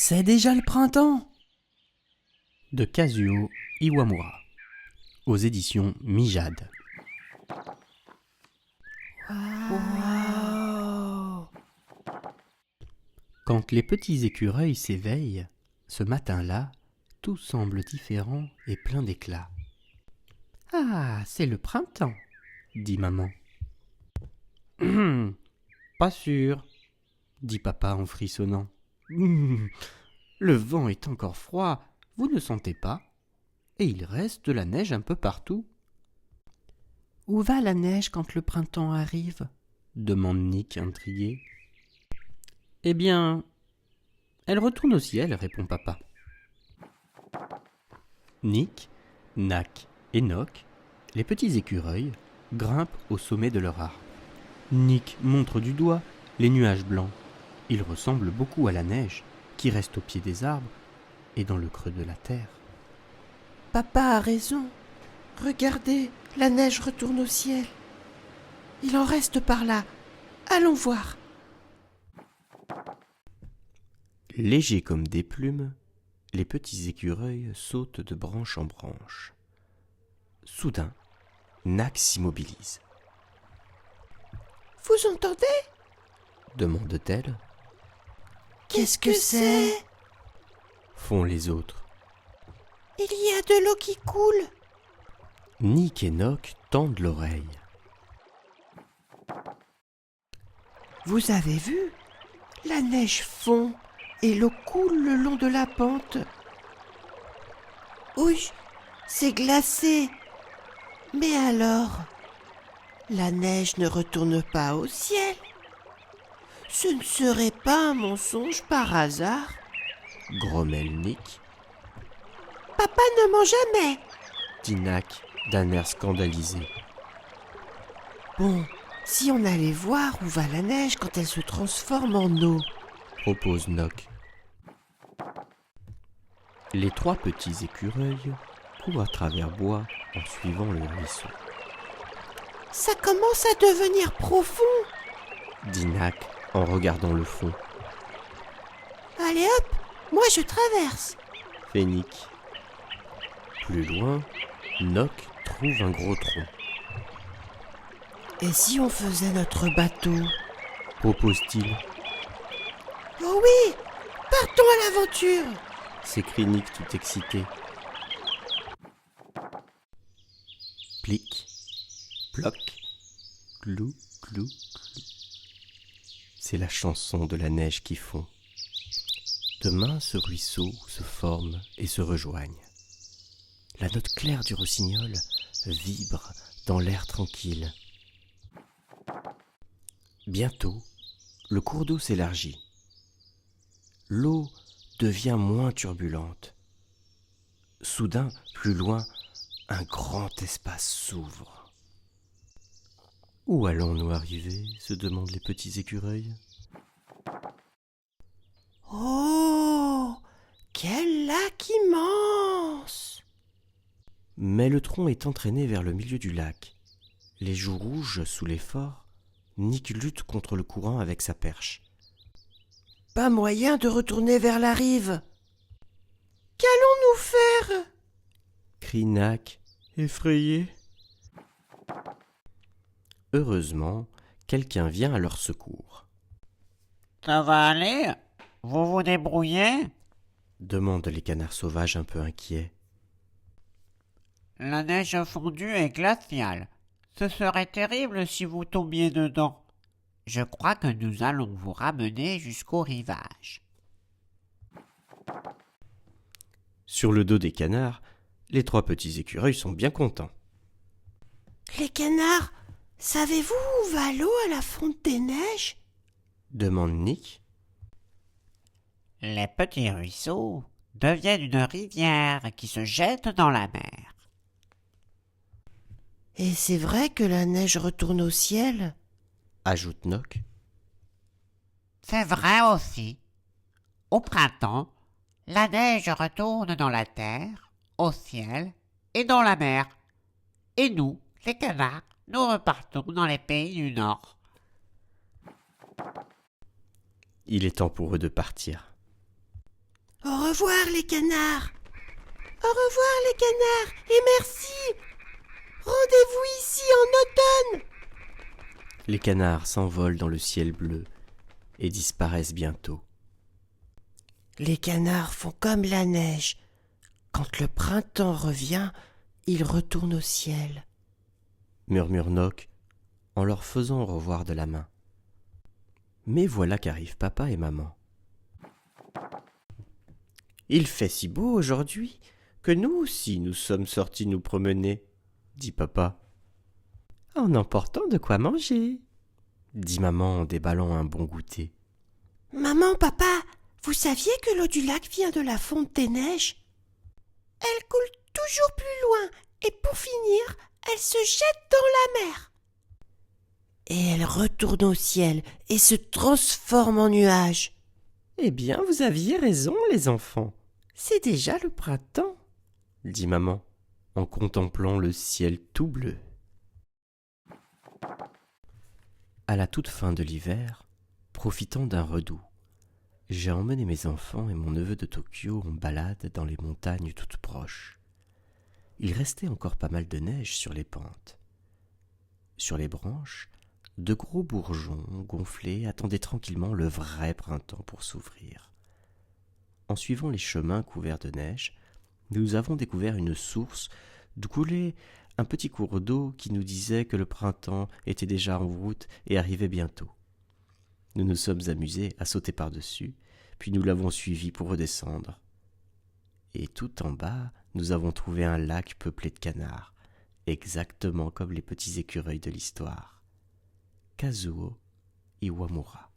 C'est déjà le printemps !» De Kazuo Iwamura, aux éditions Mijade. Wow. Quand les petits écureuils s'éveillent, ce matin-là, tout semble différent et plein d'éclat. « Ah, c'est le printemps !» dit maman. « Pas sûr !» dit papa en frissonnant. « Le vent est encore froid, vous ne sentez pas ? Et il reste de la neige un peu partout. »« Où va la neige quand le printemps arrive ?» demande Nick intrigué. « Eh bien, elle retourne au ciel, » répond papa. Nick, Nak et Nock, les petits écureuils, grimpent au sommet de leur arbre. Nick montre du doigt les nuages blancs. Ils ressemblent beaucoup à la neige qui reste au pied des arbres et dans le creux de la terre. « Papa a raison. Regardez, la neige retourne au ciel. Il en reste par là. Allons voir. » Légers comme des plumes, les petits écureuils sautent de branche en branche. Soudain, Nak s'immobilise. « Vous entendez ?» demande-t-elle. « Qu'est-ce que c'est ?» font les autres. « Il y a de l'eau qui coule. » Nick et Nock tendent l'oreille. « Vous avez vu ? La neige fond et l'eau coule le long de la pente. »« Oui, c'est glacé. Mais alors, la neige ne retourne pas au ciel. Ce ne serait pas un mensonge par hasard. » grommelle Nick. « Papa ne ment jamais. » dit Nak d'un air scandalisé. « Bon, si on allait voir où va la neige quand elle se transforme en eau. » propose Nock. Les trois petits écureuils courent à travers bois en suivant le ruisseau. « Ça commence à devenir profond. » dit Nak en regardant le fond. « Allez hop, moi je traverse. » fait Nick. Plus loin, Nock trouve un gros tronc. « Et si on faisait notre bateau ?» propose-t-il. « Oh oui, partons à l'aventure !» s'écrie Nick tout excité. Plic, ploc, clou, clou, clou. C'est la chanson de la neige qui fond. De minces ruisseaux se forment et se rejoignent. La note claire du rossignol vibre dans l'air tranquille. Bientôt, le cours d'eau s'élargit. L'eau devient moins turbulente. Soudain, plus loin, un grand espace s'ouvre. « Où allons-nous arriver ?» se demandent les petits écureuils. « Oh, quel lac immense !» Mais le tronc est entraîné vers le milieu du lac. Les joues rouges sous l'effort, Nick lutte contre le courant avec sa perche. « Pas moyen de retourner vers la rive. »« Qu'allons-nous faire ?» crie Nak, effrayé. Heureusement, quelqu'un vient à leur secours. « Ça va aller ? Vous vous débrouillez ?» demandent les canards sauvages un peu inquiets. « La neige fondue est glaciale. Ce serait terrible si vous tombiez dedans. Je crois que nous allons vous ramener jusqu'au rivage. » Sur le dos des canards, les trois petits écureuils sont bien contents. « Les canards, savez-vous où va l'eau à la fonte des neiges ?» demande Nick. « Les petits ruisseaux deviennent une rivière qui se jette dans la mer. » « Et c'est vrai que la neige retourne au ciel ?» ajoute Nock. « C'est vrai aussi. Au printemps, la neige retourne dans la terre, au ciel et dans la mer. Et nous, les canards, nous repartons dans les pays du Nord. » Il est temps pour eux de partir. Au revoir les canards. Au revoir les canards et merci. Rendez-vous ici en automne. Les canards s'envolent dans le ciel bleu et disparaissent bientôt. Les canards font comme la neige. Quand le printemps revient, ils retournent au ciel. Murmure Noc en leur faisant au revoir de la main. Mais voilà qu'arrivent papa et maman. Il fait si beau aujourd'hui que nous aussi nous sommes sortis nous promener, dit papa. En emportant de quoi manger, dit maman en déballant un bon goûter. Maman, papa, vous saviez que l'eau du lac vient de la fonte des neiges? Elle coule toujours plus loin et pour finir, elle se jette dans la mer. Et elle retourne au ciel et se transforme en nuage. Eh bien, vous aviez raison, les enfants. C'est déjà le printemps, dit maman, en contemplant le ciel tout bleu. À la toute fin de l'hiver, profitant d'un redout, j'ai emmené mes enfants et mon neveu de Tokyo en balade dans les montagnes toutes proches. Il restait encore pas mal de neige sur les pentes. Sur les branches, de gros bourgeons gonflés attendaient tranquillement le vrai printemps pour s'ouvrir. En suivant les chemins couverts de neige, nous avons découvert une source d'où coulait un petit cours d'eau qui nous disait que le printemps était déjà en route et arrivait bientôt. Nous nous sommes amusés à sauter par-dessus, puis nous l'avons suivi pour redescendre. Et tout en bas, nous avons trouvé un lac peuplé de canards, exactement comme les petits écureuils de l'histoire. Kazuo Iwamura.